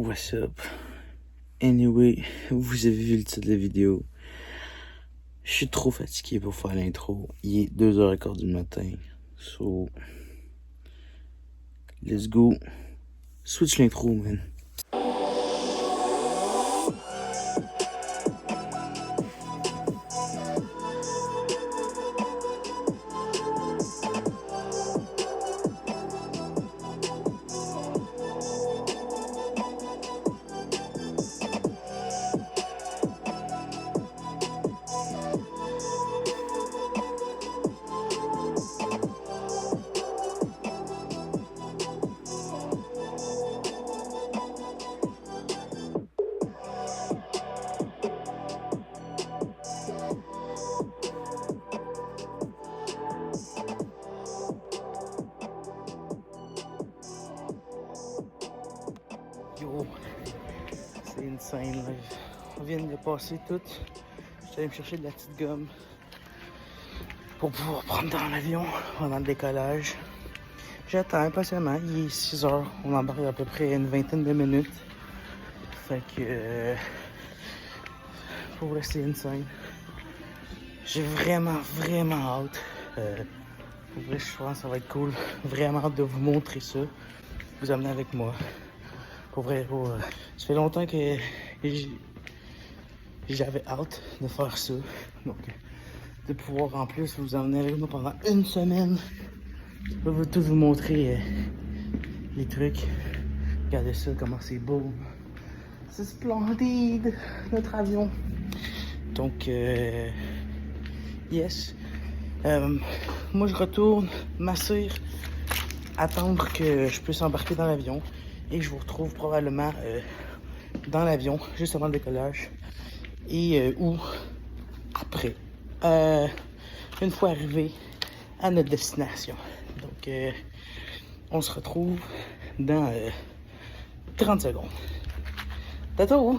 What's up? Anyway, vous avez vu le titre de la vidéo. Je suis trop fatigué pour faire l'intro. Il est 2h15 du matin. So, let's go. Switch l'intro, man. Yo, c'est insane là. On vient de passer tout. Je suis allé me chercher de la petite gomme pour pouvoir prendre dans l'avion pendant le décollage. J'attends impatiemment, il est 6h, on embarque à peu près une vingtaine de minutes. Fait que pour rester insane. J'ai vraiment hâte. Pour vrai, je pense que ça va être cool. Vraiment hâte de vous montrer ça. Vous amener avec moi. Pour vrai, ça fait longtemps que j'avais hâte de faire ça. Donc, de pouvoir en plus vous emmener avec moi pendant une semaine. Je peux tout vous montrer les trucs. Regardez ça, comment c'est beau. C'est splendide, notre avion. Donc, yes. Moi, je retourne m'asseoir, attendre que je puisse embarquer dans l'avion. Et je vous retrouve probablement dans l'avion, juste avant le décollage. Et ou après, une fois arrivé à notre destination. Donc, on se retrouve dans 30 secondes. Tato!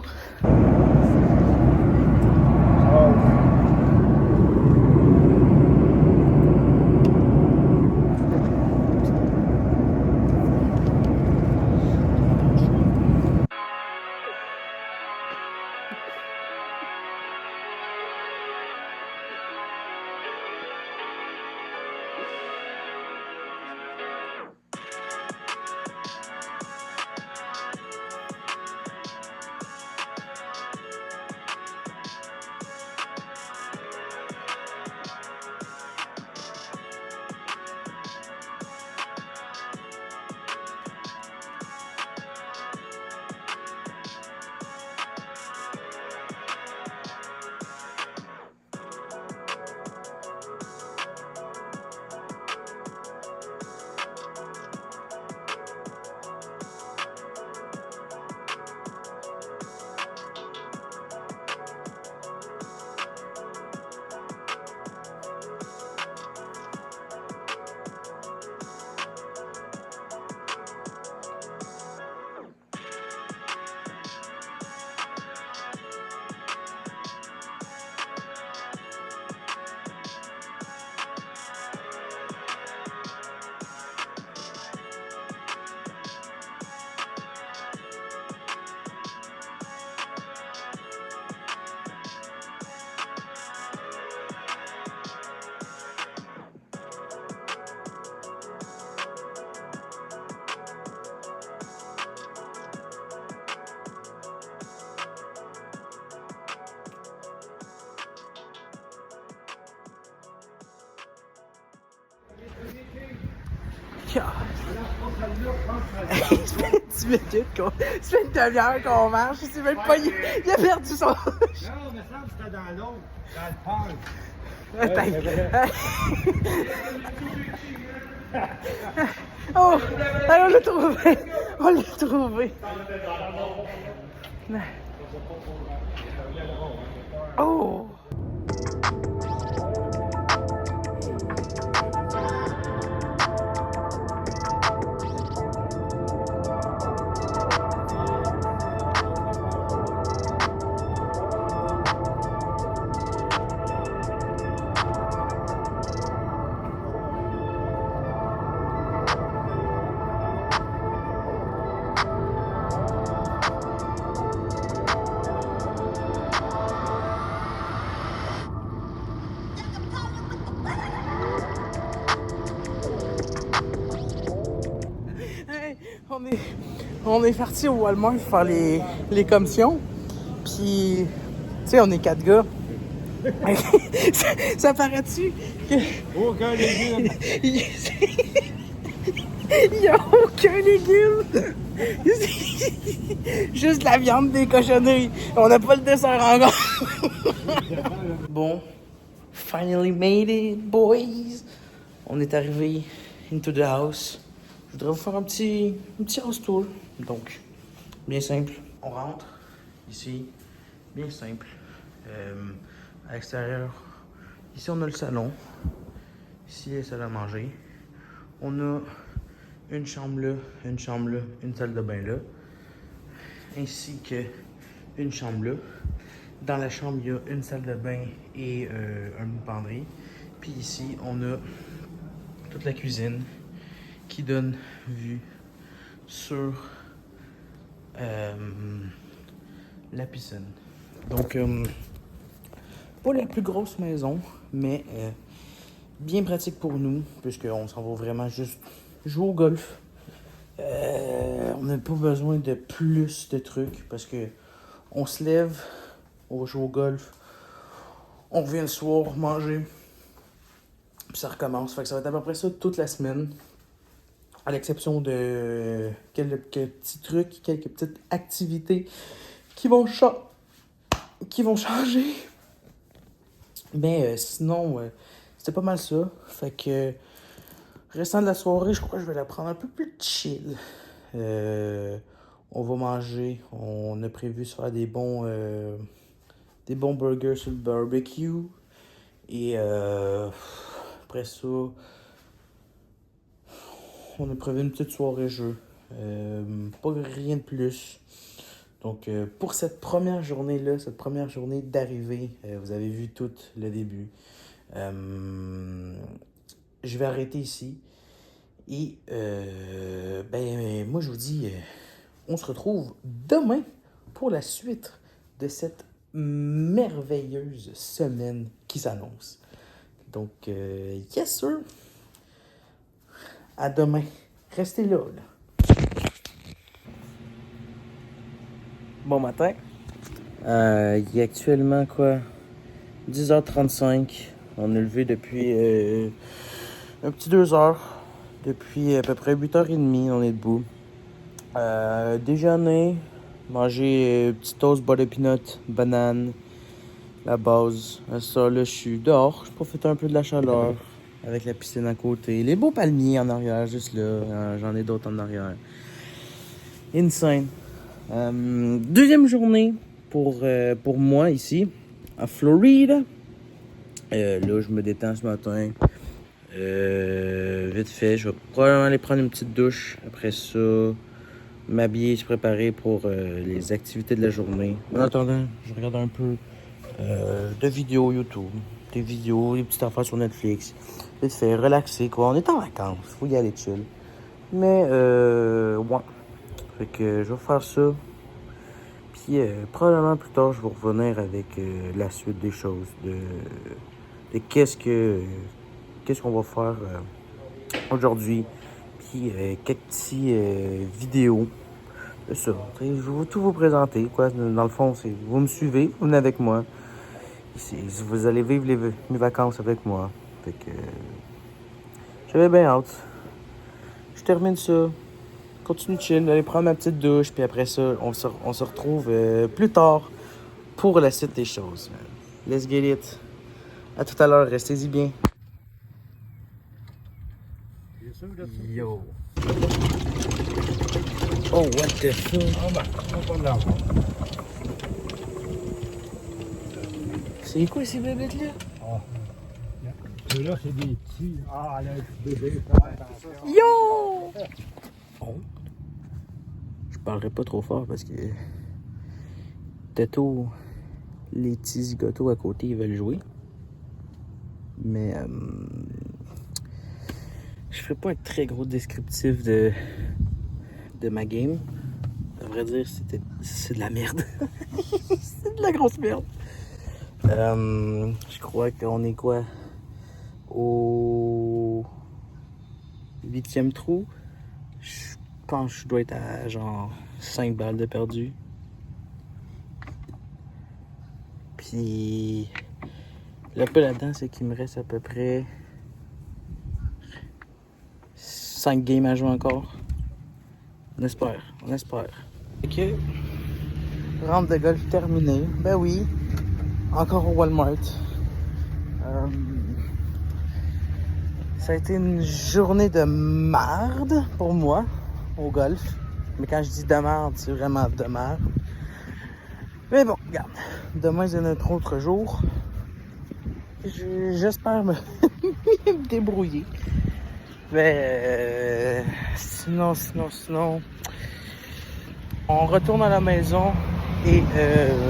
Ça fait 10 minutes ça fait une demi-heure qu'on marche, je sais même pas, il a perdu son... Non, mais ça, c'était dans l'autre, dans le parc. Oh, on l'a trouvé, on l'a trouvé. Oh. on est parti au Walmart faire les commissions. Puis, tu sais, on est 4 gars. ça paraît-tu que... Aucun légume. Il n'y a aucun légume. Juste de la viande, des cochonneries. On n'a pas le dessert encore. Bon, finally made it, boys. On est arrivé into the house. Je voudrais vous faire un petit house tour. Donc, bien simple. On rentre ici, bien simple. À l'extérieur, ici on a le salon. Ici, la salle à manger. On a une chambre là, une chambre là, une salle de bain là. Ainsi que une chambre là. Dans la chambre, il y a une salle de bain et une penderie. Puis ici, on a toute la cuisine qui donne vue sur la piscine. Donc, pas la plus grosse maison, mais bien pratique pour nous, puisqu'on s'en va vraiment juste jouer au golf. On n'a pas besoin de plus de trucs, parce que on se lève, on va jouer au golf, on revient le soir manger, puis ça recommence. Fait que ça va être à peu près ça toute la semaine, à l'exception de quelques petits trucs, quelques petites activités qui vont changer. Mais sinon, c'était pas mal ça. Fait que, restant de la soirée, je crois que je vais la prendre un peu plus chill. On va manger. On a prévu de faire des bons burgers sur le barbecue. Et après ça, on a prévu une petite soirée jeu. Pas rien de plus. Donc, pour cette première journée-là, cette première journée d'arrivée, vous avez vu tout le début. Je vais arrêter ici. Et, moi, je vous dis, on se retrouve demain pour la suite de cette merveilleuse semaine qui s'annonce. Donc, yes sir. À demain. Restez là. Bon matin. Il est actuellement quoi? 10h35. On est levé depuis un petit 2 heures. Depuis à peu près 8h30, on est debout. Déjeuner. Manger petit toast, beurre de peanut, banane. La base. Ça, là, je suis dehors. Je profite un peu de la chaleur. Avec la piscine à côté. Les beaux palmiers en arrière, juste là. J'en ai d'autres en arrière. Insane. Deuxième journée pour moi ici, à Florida. Là, je me détends ce matin. Vite fait, je vais probablement aller prendre une petite douche. Après ça, m'habiller, se préparer pour les activités de la journée. En attendant, je regarde un peu de vidéos YouTube, des vidéos, des petites affaires sur Netflix. Vite fait, relaxer quoi. On est en vacances, faut y aller chill. Mais, ouais. Fait que je vais faire ça. Puis probablement plus tard, je vais revenir avec la suite des choses. De qu'est-ce qu'on va faire aujourd'hui. Puis quelques petits vidéos de ça. Je vais tout vous présenter. Quoi. Dans le fond, c'est vous me suivez, vous venez avec moi. Vous allez vivre mes vacances avec moi. Fait que j'avais bien hâte. Je termine ça. Continue de chill, aller prendre ma petite douche, puis après ça, on se retrouve plus tard pour la suite des choses. Let's get it. À tout à l'heure, restez-y bien. Yo. Oh, what the fuck? Ah ben, on va pas de l'argent. C'est quoi ces bébêtes-là? Ah. Ceux-là, c'est des petits. Ah, là, bébé, fais attention. Yo! Oh. Je parlerai pas trop fort parce que Tato, les petits zigotos à côté, ils veulent jouer. Mais je ferai pas un très gros descriptif de ma game. À vrai dire, c'est de la merde. C'est de la grosse merde. Je crois qu'on est quoi? Au 8e trou. Je suis pense que je dois être à genre 5 balles de perdu. Puis le peu là-dedans, c'est qu'il me reste à peu près 5 games à jouer encore. On espère. Ok. Rampe de golf terminée. Ben oui. Encore au Walmart. Ça a été une journée de marde pour moi au golf. Mais quand je dis de marde, c'est vraiment de marde. Mais bon, regarde. Demain, c'est notre autre jour. J'espère me débrouiller. Mais sinon, on retourne à la maison et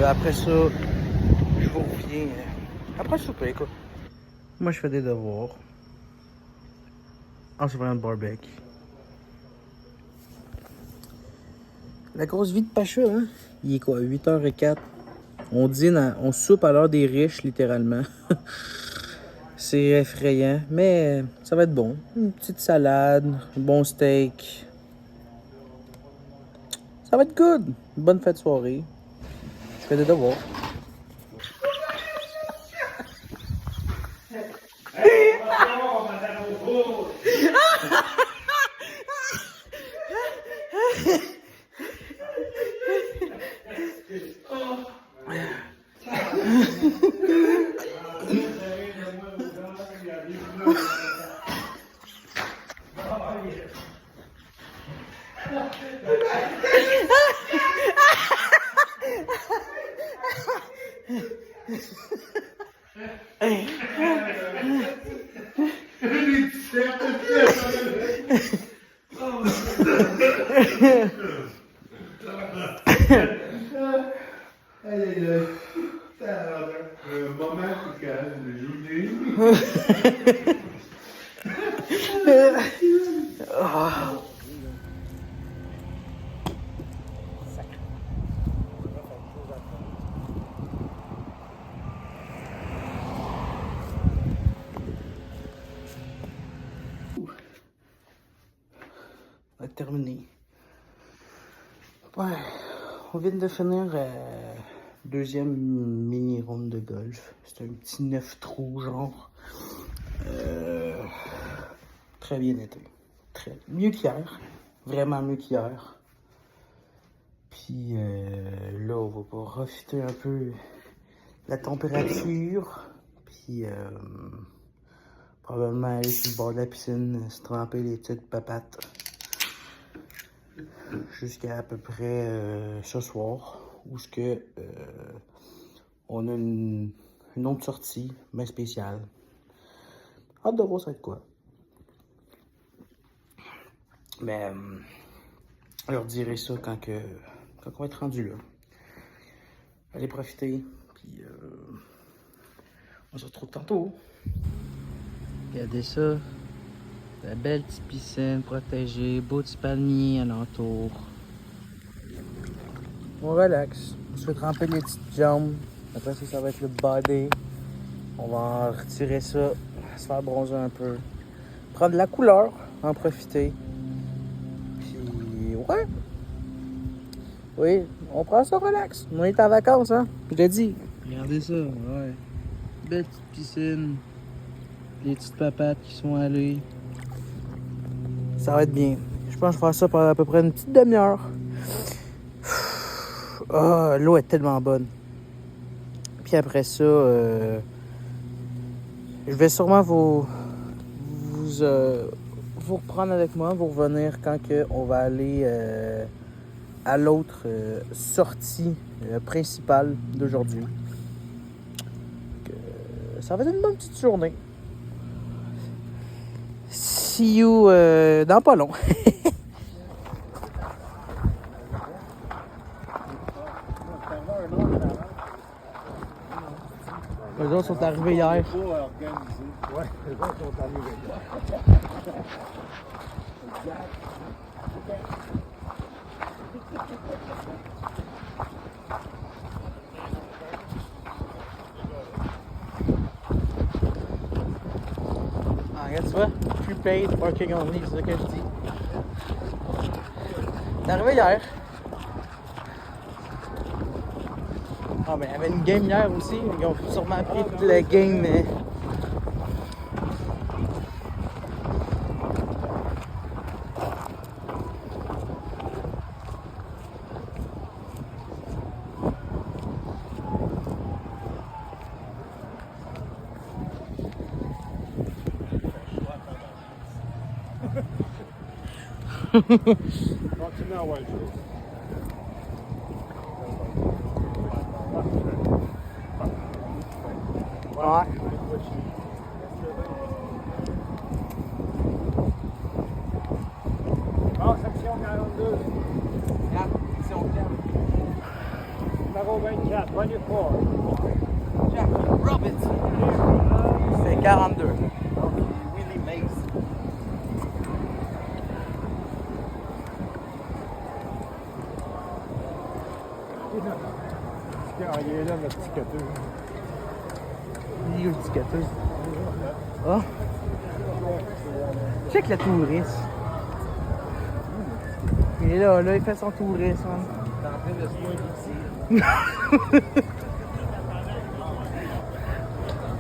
après ça, je vous reviens après le souper, quoi. Moi, je fais des devoirs en se faisant le barbecue. La grosse vie de Pacha, hein? Il est quoi, 8h04? On dîne, on soupe à l'heure des riches, littéralement. C'est effrayant, mais ça va être bon. Une petite salade, un bon steak. Ça va être good. Une bonne fête de soirée. Je fais des devoirs. Un moment calme, le journée. On va terminer. Ouais, on vient de finir deuxième mini ronde de golf. C'est un petit 9 trous genre. Très bien été. Mieux qu'hier. Vraiment mieux qu'hier. Puis là, on va profiter un peu de la température. Puis probablement aller sur le bord de la piscine, se tremper les petites papates. Jusqu'à peu près ce soir, où on a une autre sortie bien spéciale. Hâte de voir ça va être quoi. Mais je leur dirai ça quand on va être rendu là. Allez profiter, puis on se retrouve tantôt. Regardez ça. La belle petite piscine protégée, beau petit palmier alentour. On relaxe. On se fait tremper les petites jambes. Après ça, ça va être le body. On va en retirer ça, se faire bronzer un peu. Prendre de la couleur, en profiter. Puis, ouais. Oui, on prend ça relax. On est en vacances, hein. Je te dis. Regardez ça, ouais. Belle petite piscine. Les petites papates qui sont allées. Ça va être bien. Je pense que je vais faire ça pendant à peu près une petite demi-heure. Ah, l'eau est tellement bonne. Puis après ça, je vais sûrement vous reprendre avec moi, vous revenir quand on va aller à l'autre sortie principale d'aujourd'hui. Ça va être une bonne petite journée. See you dans pas long. Les autres sont arrivés hier. Ouais, les autres sont arrivés hier. Ah, regarde, tu vois? Prepaid, parking only, c'est ça que je dis. C'est arrivé hier. Ah ben il y avait une game hier aussi. Ils ont sûrement pris toute la game, mais... Continue à ouais, Ouais. Ah, section 42. Yeah, c'est on clair. Numéro 24, 24. Jack Roberts. C'est 42. Willie Mays. Ah, il est là, le petit cateux. Il est où le petit gâteau? Ah! Check le touriste. Il est là, il fait son tourisme. T'es en train de se faire ici.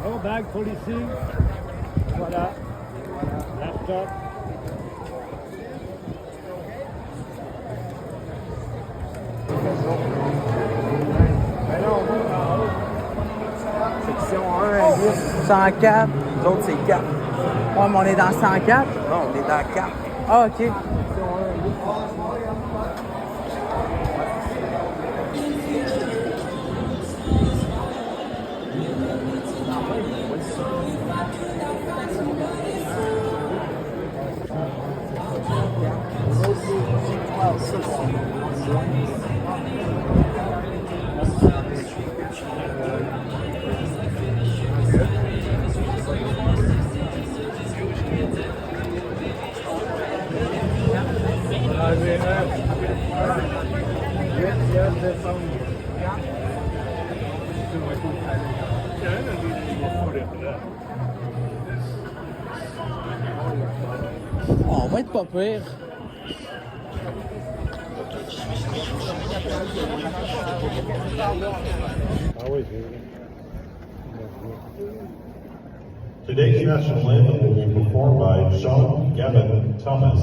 Oh, bag policy. Voilà. Laptop. Ben là, on va en haut. Section 1 à 10. 104, les autres c'est 4. Ouais, mais on est dans 104? Non, on est dans 4. Ah, ok. On va être pas pire. Ah oui, c'est vrai. Today's national anthem will be performed by Sean Gavin Thomas.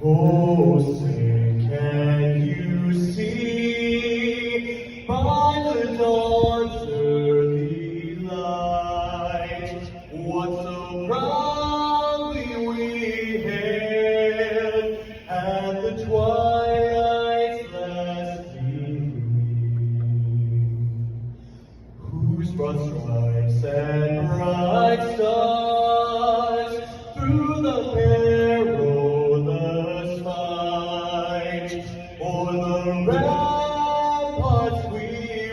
Oh, say, can you see by the dawn's early light what so proudly we hailed at the twilight's last gleaming, whose broad stripes and bright stars through the perilous fight o'er the ramparts we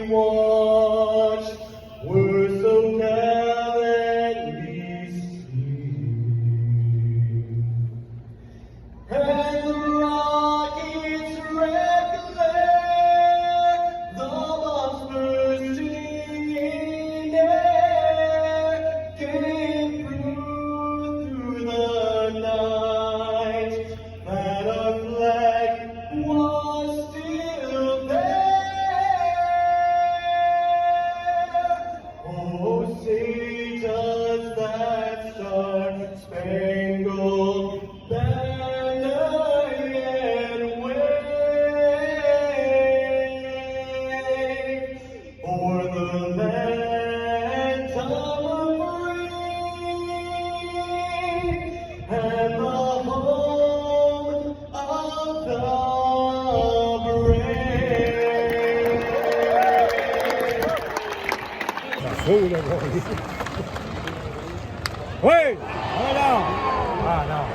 watched were so gallantly streamed. And the rocket's red glare, the bombs bursting in air, came through the night, that our flag was still there. Oh, say does that star-spangled banner yet wave o'er the land of free and the home of the brave. Fou, là, bon. Oui! Ah non! Ah non!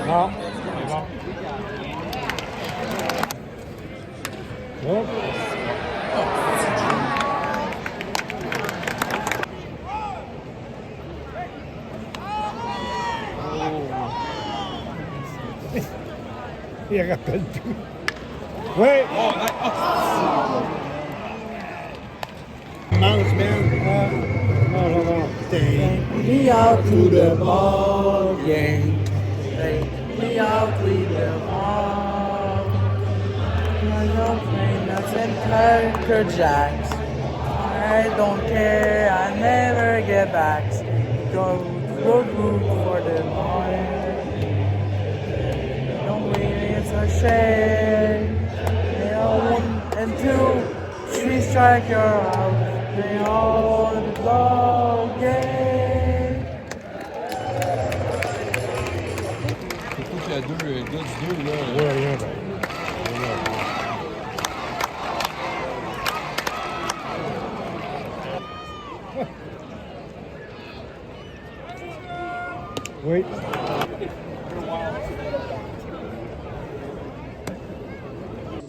Non, c'est bon. Hop. Il rappelle tout. Oui! Mange, man. Non. Take me out to the ball game. Take me out to the ball. I don't play nothing Cracker Jacks. I don't care, I never get back. Go for the money. Don't wait, it's a shame. They all 1 and 2, 3 strike you're out. They all the ball game. Surtout qu'il y a deux gars du 2, là. Ouais, rien, ben. Oui.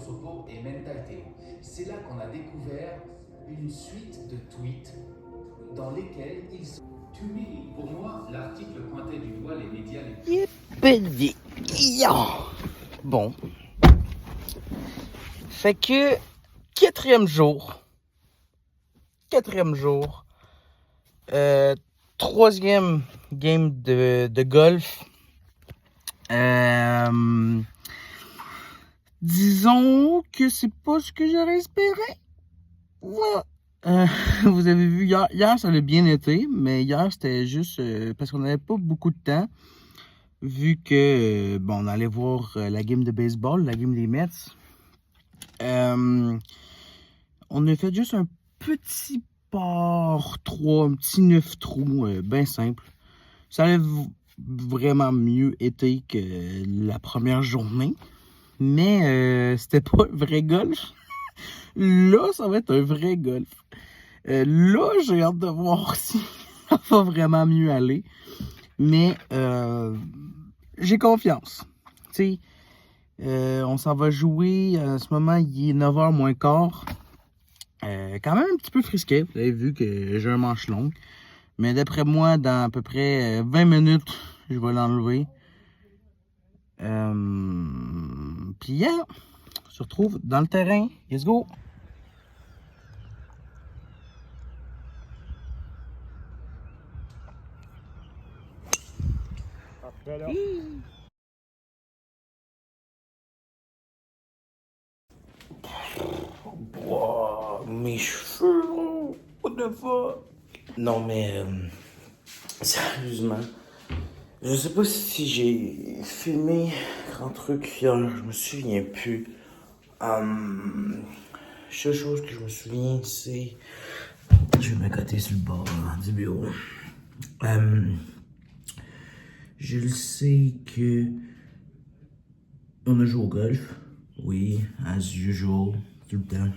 Sopo et Mental Theo. C'est là qu'on a découvert une suite de tweets dans lesquels ils sont... Pour moi, l'article pointait du doigt les médias les plus... Bon. Fait que, quatrième jour. Troisième game de golf. Disons que c'est pas ce que j'aurais espéré. Voilà. Vous avez vu, hier ça a bien été, mais hier c'était juste parce qu'on n'avait pas beaucoup de temps. Vu que, on allait voir la game de baseball, la game des Mets. On a fait juste un petit par 3, un petit 9 trous, bien simple. Ça avait vraiment mieux été que la première journée. Mais c'était pas un vrai golf. Là, ça va être un vrai golf. Là, j'ai hâte de voir si ça va vraiment mieux aller. Mais j'ai confiance. Tu sais, on s'en va jouer. En ce moment, il est 9h moins quart. Quand même un petit peu frisquet. Vous avez vu que j'ai un manche long. Mais d'après moi, dans à peu près 20 minutes, je vais l'enlever. Puis yeah, on se retrouve dans le terrain. Let's go! Parfait, là. Wow, mes cheveux, what the fuck? Non mais sérieusement, je sais pas si j'ai filmé grand truc hier, je me souviens plus. Seule chose que je me souviens, c'est, je vais me coter sur le bord du bureau. Je le sais que on a joué au golf, oui, as usual, tout le temps.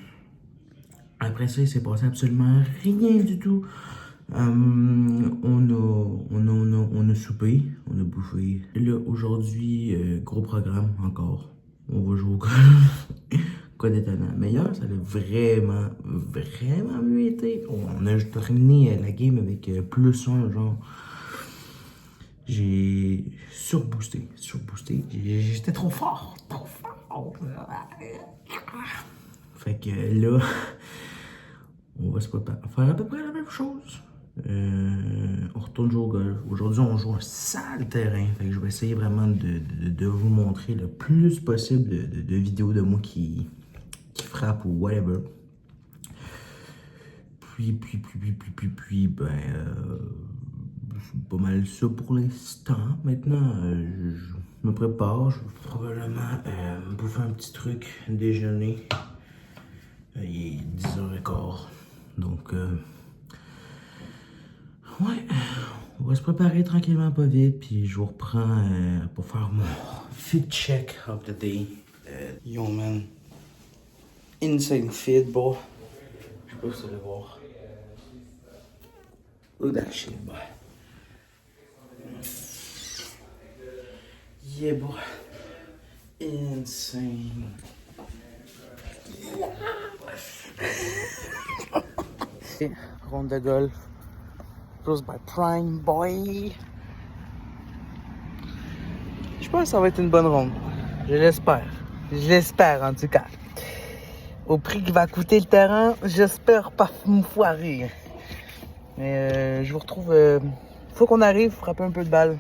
Après ça, il s'est passé absolument rien du tout. On a soupé, on a bouffé. Là, aujourd'hui, gros programme encore. On va jouer au golf. Quoi d'étonnant. Mais hier, ça a vraiment mieux été. On a terminé la game avec +1, genre. J'ai surboosté. J'étais trop fort. Fait que là, on va se préparer à faire à peu près la même chose. On retourne jouer au golf. Aujourd'hui, on joue un sale terrain. Fait que je vais essayer vraiment de vous montrer le plus possible de vidéos de moi qui frappe ou whatever. Puis, c'est pas mal ça pour l'instant. Maintenant, je me prépare. Je vais probablement bouffer un petit truc, déjeuner. Il est 10h15. Donc, ouais, on va se préparer tranquillement, pas vite. Puis je vous reprends pour faire mon fit check of the day. Yo, man. Insane fit, bro. Je sais pas si vous allez voir. Look at that shit, boy. Yeah, boy. Insane. Ronde de golf. Close by Prime Boy. Je pense que ça va être une bonne ronde. Je l'espère. Je l'espère en tout cas. Au prix que va coûter le terrain, j'espère pas me foirer. Mais je vous retrouve. Faut qu'on arrive, frapper un peu de balle.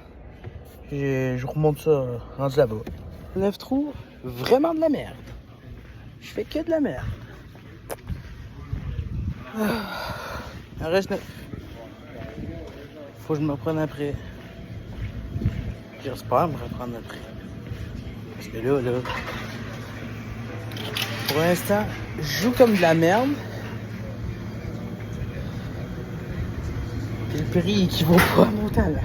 Je vous remonte ça rendu là-bas. 9 trous, vraiment de la merde. Je fais que de la merde. Il en reste 9. Faut que je me reprenne après. J'espère me reprendre après. Parce que là. Pour l'instant, je joue comme de la merde. Puis le prix équivaut pas à mon talent.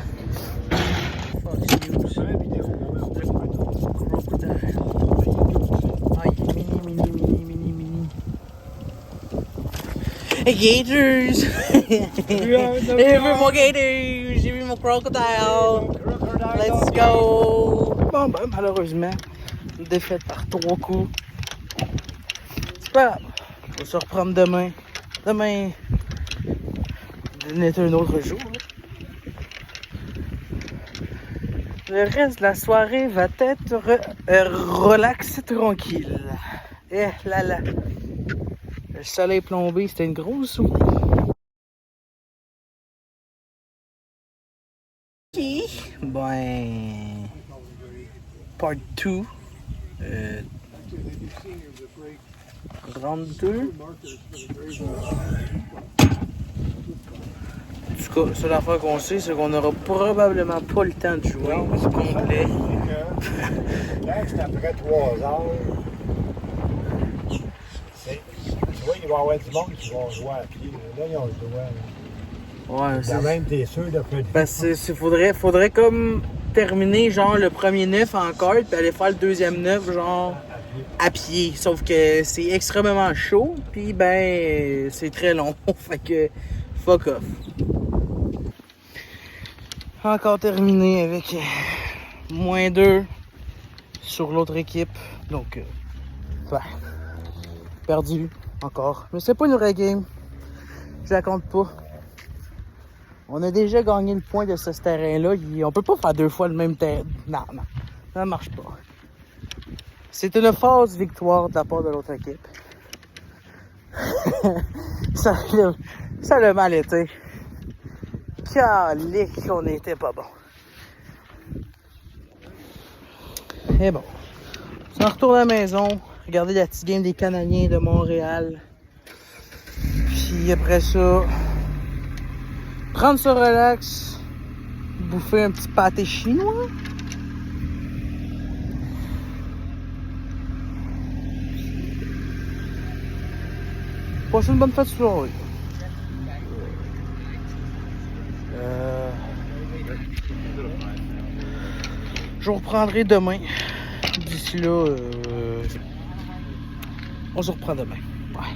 Hey Gators! J'ai vu mon Gators! J'ai vu mon crocodile! Let's go! Bon ben malheureusement, une défaite par 3 coups. C'est pas grave. On va se reprendre demain. Demain n'est un autre jour. Le reste de la soirée va être relax, tranquille. Eh là là. Le soleil plombé, c'était une grosse souris. Ben. Part 2. Round 2. En tout cas, la seule affaire qu'on sait, c'est qu'on n'aura probablement pas le temps de jouer au complet. Là, c'est après 3 heures. Tu vois, il va y avoir du monde qui va jouer à pied. Là, ils ont le droit. Ouais, Quand même, t'es sûr de faire parce que faudrait comme terminer genre le premier 9 en carte puis aller faire le deuxième 9 genre à pied. Sauf que c'est extrêmement chaud puis ben c'est très long. Fait que fuck off. Encore terminé avec -2 sur l'autre équipe. Donc ouais. Perdu encore. Mais c'est pas une vraie game. Je la compte pas. On a déjà gagné le point de ce terrain-là. On peut pas faire 2 fois le même terrain. Non, ça marche pas. C'est une fausse victoire de la part de l'autre équipe. ça l'a mal été. Calique qu'on était pas bon. Et bon. On retourne à la maison. Regarder la petite game des Canadiens de Montréal. Puis après ça, prendre ça relax, bouffer un petit pâté chinois. Passer une bonne fête de soirée. Je vous reprendrai demain. D'ici là, on se reprend demain. Ouais.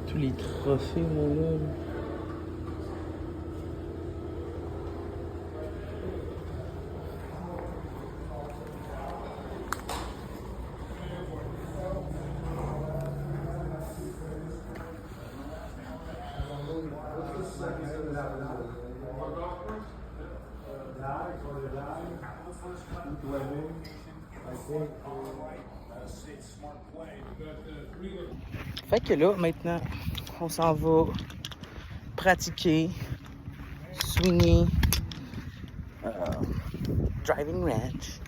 Tous les trophées, mon homme. Fait que là, maintenant, on s'en va pratiquer, swinger, driving range,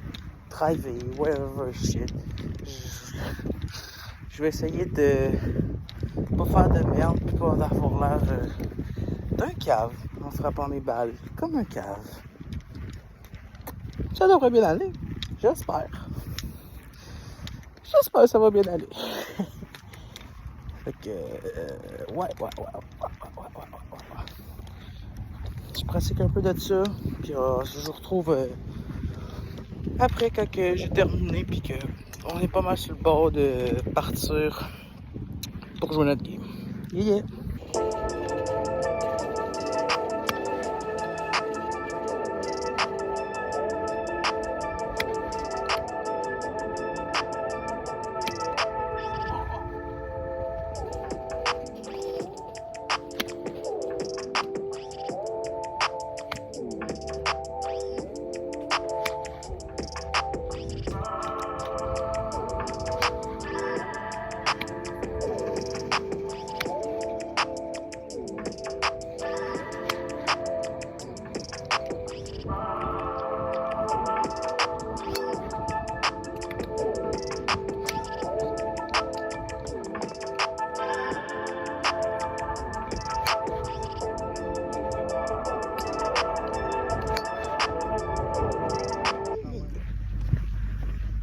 driver, whatever shit. Je vais essayer de pas faire de merde pis pas d'avoir l'air d'un cave en frappant mes balles comme un cave. Ça devrait bien aller, j'espère. J'espère que ça va bien aller. Fait que, ouais. Je pratique un peu de ça, puis je vous retrouve après quand j'ai terminé, puis que on est pas mal sur le bord de partir pour jouer notre game. Yeah.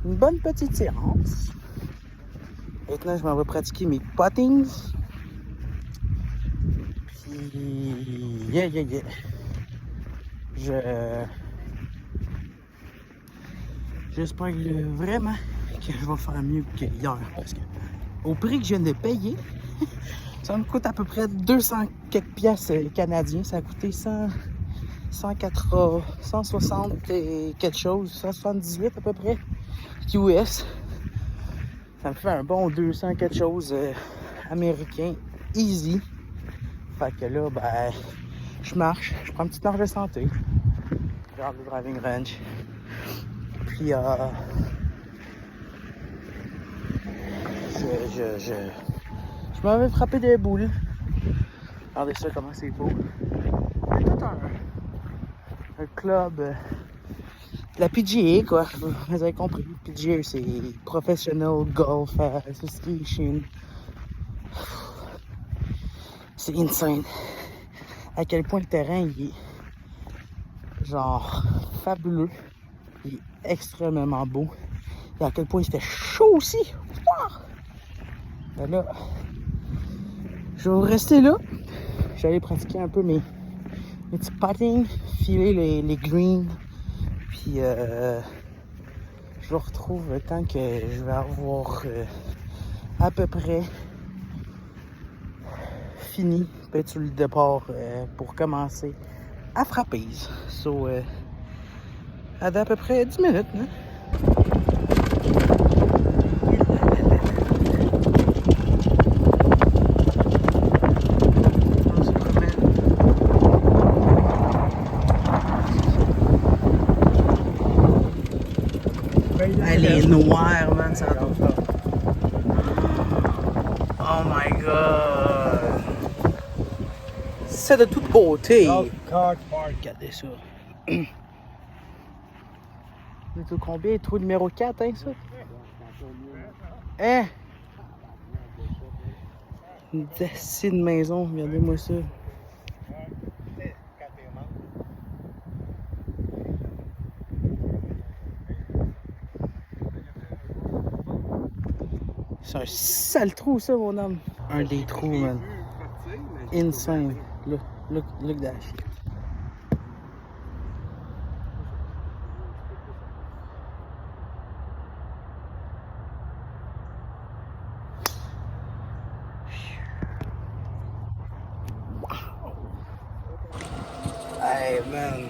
Une bonne petite séance. Maintenant, je m'en vais pratiquer mes puttings. Puis, yeah. J'espère vraiment que je vais faire mieux qu'hier. Parce que, au prix que je viens de payer, ça me coûte à peu près 200 quelques piastres canadiens. Ça a coûté 160 et quelque chose, 178 à peu près. US, ça me fait un bon 200 quelque chose américain, easy. Fait que là, ben, je marche, je prends une petite marche de santé. Je regarde le driving range. Puis, je m'en vais frapper des boules. Regardez ça, comment c'est beau. C'est tout un club. La PGA, quoi, vous avez compris. PGA, c'est Professional Golf Association. C'est insane. À quel point le terrain, il est genre fabuleux. Il est extrêmement beau. Et à quel point il fait chaud aussi. Ben là, je vais rester là. Je vais aller pratiquer un peu mes petits puttings, filer les greens. Puis je le retrouve quand que je vais avoir à peu près fini, peut-être sur le départ pour commencer à frapper. So, à peu près 10 minutes. Hein? Elle est noire, man, ça doit. Oh my god! C'est de toute beauté! Regardez ça! C'est combien? Trou numéro 4, hein, ça? Hein? Une dessinée de maison, regardez-moi ça! C'est un sale trou, ça, mon homme. Un des trous, man. Insane. Look that shit. Wow. Hey, man.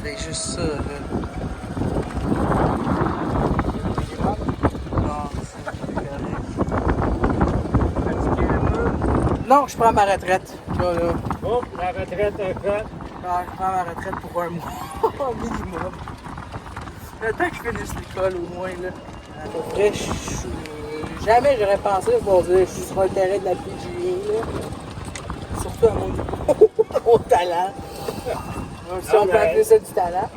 C'est juste ça, là. Non, je prends ma retraite. Là, là. Oh, la retraite, Non, je prends ma retraite pour un mois minimum. Attends que je finisse l'école au moins là. Pour vrai, jamais j'aurais pensé pour dire je suis sur le terrain de la PGA là. Surtout à mon talent. Même si on peut appeler ça du talent.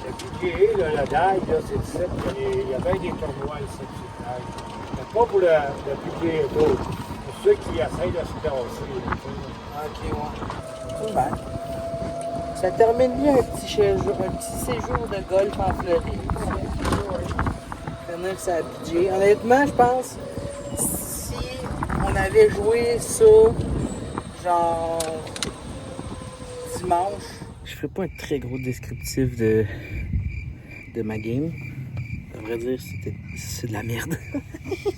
Le PGA, là, la dague, là, c'est le site. Il y avait des tournois ici, sur le dague. Mais pas pour le PGA Tour. Pour ceux qui essayent de se tasser. Ok, ouais. Ben, ça termine bien un petit séjour de golf en Floride. Finir ça à PGA. Honnêtement, je pense si on avait joué ça genre dimanche. Je ferai pas un très gros descriptif de ma game. À vrai dire, c'est de la merde.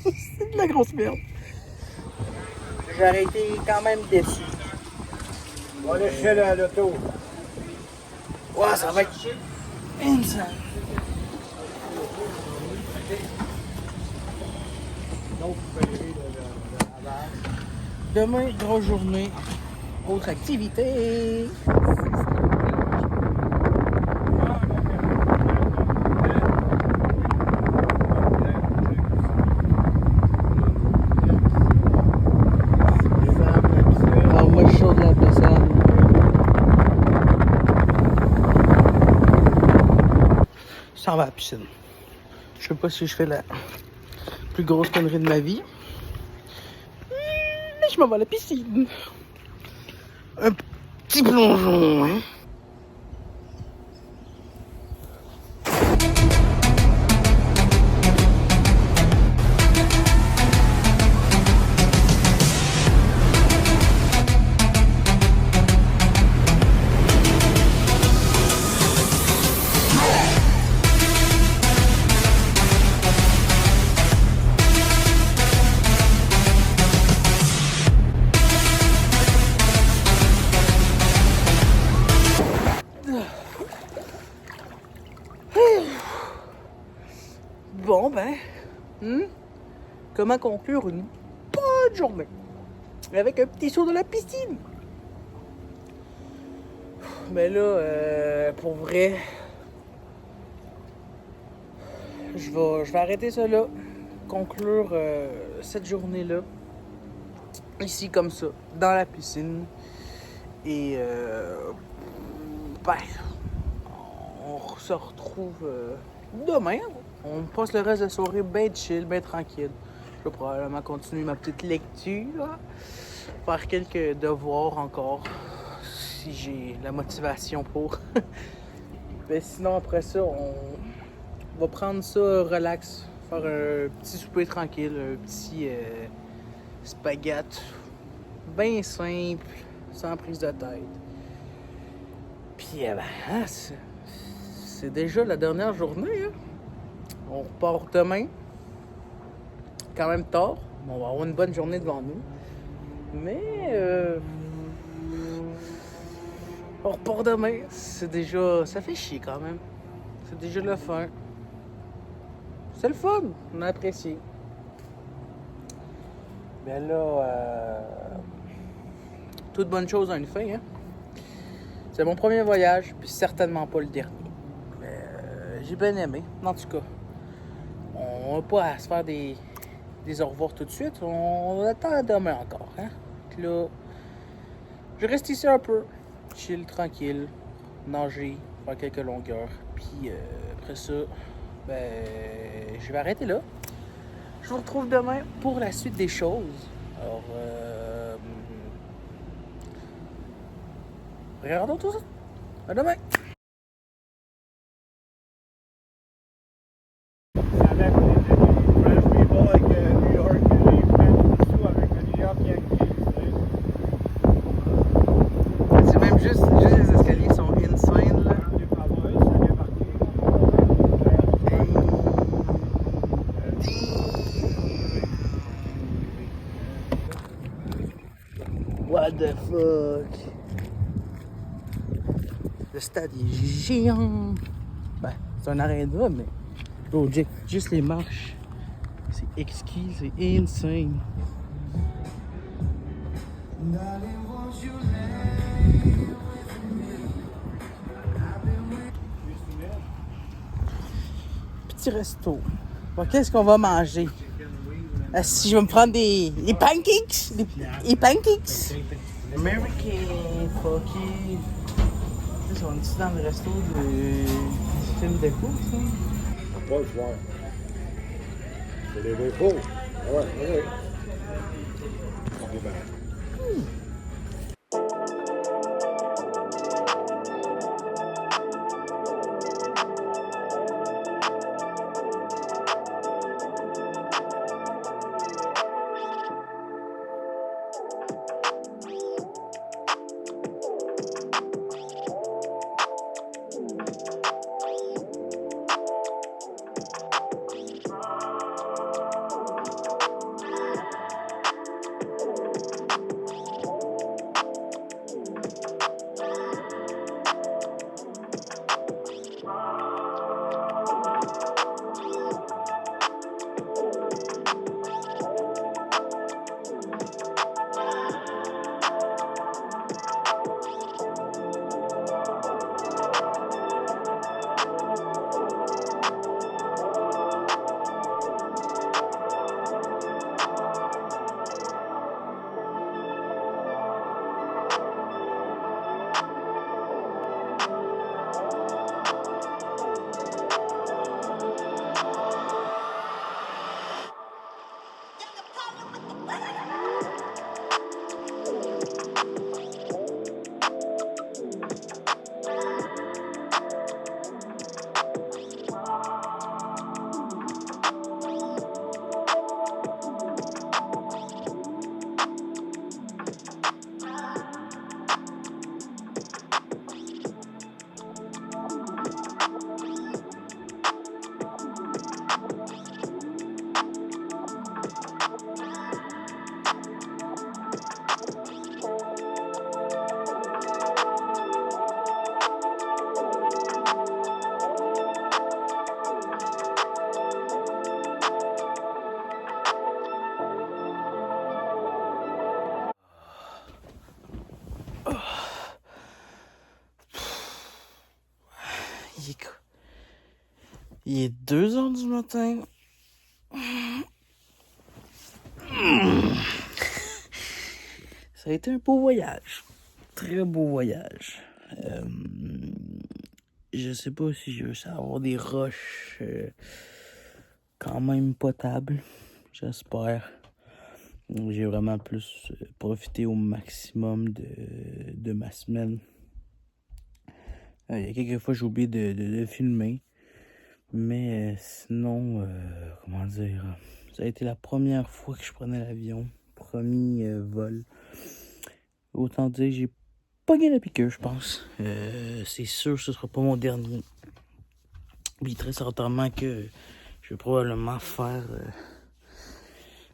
C'est de la grosse merde. J'aurais été quand même déçu. On va aller chez l'auto. Ouais, ça va être insane. Donc, Valérie, Demain, grosse journée. Autre activité. Ah, moi, je suis chaud de la piscine. Ça va à la piscine. Je sais pas si je fais la plus grosse connerie de ma vie. Mais je m'en vais à la piscine. Un petit plongeon, hein. Bon ben, comment conclure une bonne journée avec un petit saut de la piscine? Mais là, pour vrai, je vais arrêter ça là, conclure cette journée-là, ici comme ça, dans la piscine. Et ben, on se retrouve demain. On passe le reste de la soirée bien chill, bien tranquille. Je vais probablement continuer ma petite lecture, faire quelques devoirs encore, si j'ai la motivation pour. Mais sinon, après ça, on va prendre ça relax, faire un petit souper tranquille, un petit spaghette bien simple, sans prise de tête. Puis, ben, c'est déjà la dernière journée, hein. On repart demain, quand même tard. On va avoir une bonne journée devant nous. Mais on repart demain. C'est déjà... Ça fait chier quand même. C'est déjà le fun. C'est le fun. On a apprécié. Mais là, toute bonne chose a une fin, hein. C'est mon premier voyage, puis certainement pas le dernier. Mais j'ai bien aimé, en tout cas. On n'a pas à se faire des au revoir tout de suite. On attend demain encore. Hein? Donc là, je reste ici un peu. Chill, tranquille. Nager, faire quelques longueurs. Puis après ça, ben, je vais arrêter là. Je vous retrouve demain pour la suite des choses. Alors, regardons tout ça. À demain. avec les French people, avec New York, les French dessous, avec le New York Yankees. C'est même juste les escaliers sont insane là. Les Cowboys, ça vient marqué. What the fuck? Le stade est géant. Ben, c'est un aréna, mais oh, juste les marches, c'est exquis, c'est insane. petit resto. Bon, qu'est-ce qu'on va manger? Si je vais me prendre des pancakes? Des pancakes? American Pocky. On est dans le resto du film de cours, ça? Pas le soir. C'est des veaux. Ah ouais, ouais. Il est 2h du matin. Ça a été un beau voyage. Très beau voyage. Je sais pas si je veux avoir des roches quand même potables. J'espère. J'ai vraiment plus profité au maximum de ma semaine. Il y a quelques fois j'ai oublié de filmer. Mais sinon, comment dire, ça a été la première fois que je prenais l'avion. Premier vol. Autant dire, j'ai pogné la piqûre, je pense. C'est sûr que ce sera pas mon dernier. Puis très certainement que je vais probablement faire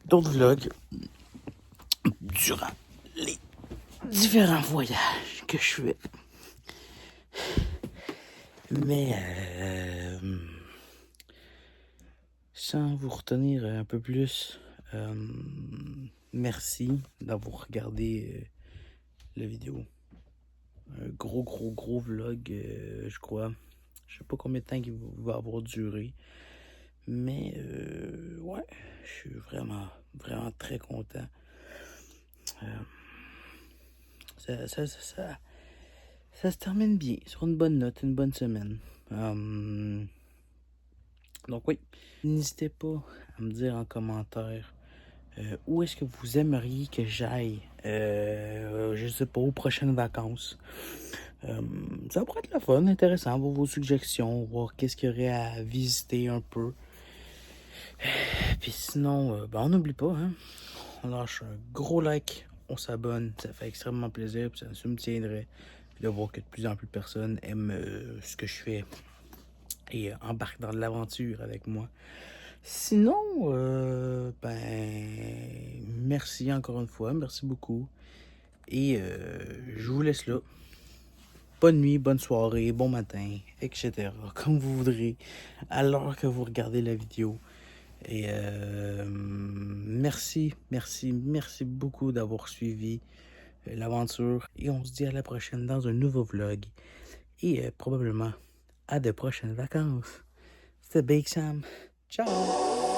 d'autres vlogs durant les différents voyages que je fais. Mais sans vous retenir un peu plus, merci d'avoir regardé la vidéo. Un gros vlog, je crois. Je sais pas combien de temps il va avoir duré. Mais ouais, je suis vraiment très content. Ça se termine bien, sur une bonne note, une bonne semaine. Donc oui, n'hésitez pas à me dire en commentaire où est-ce que vous aimeriez que j'aille, je sais pas, aux prochaines vacances. Ça pourrait être le fun, intéressant, voir vos suggestions, voir qu'est-ce qu'il y aurait à visiter un peu. Puis sinon, on n'oublie pas, hein, on lâche un gros like, on s'abonne, ça fait extrêmement plaisir, puis ça me tiendrait de voir que de plus en plus de personnes aiment ce que je fais et embarquent dans l'aventure avec moi. Sinon, merci encore une fois, merci beaucoup. Et je vous laisse là. Bonne nuit, bonne soirée, bon matin, etc. Comme vous voudrez, à l'heure que vous regardez la vidéo. Et merci beaucoup d'avoir suivi l'aventure. Et on se dit à la prochaine dans un nouveau vlog. Et probablement à de prochaines vacances. C'était Big Sam. Ciao!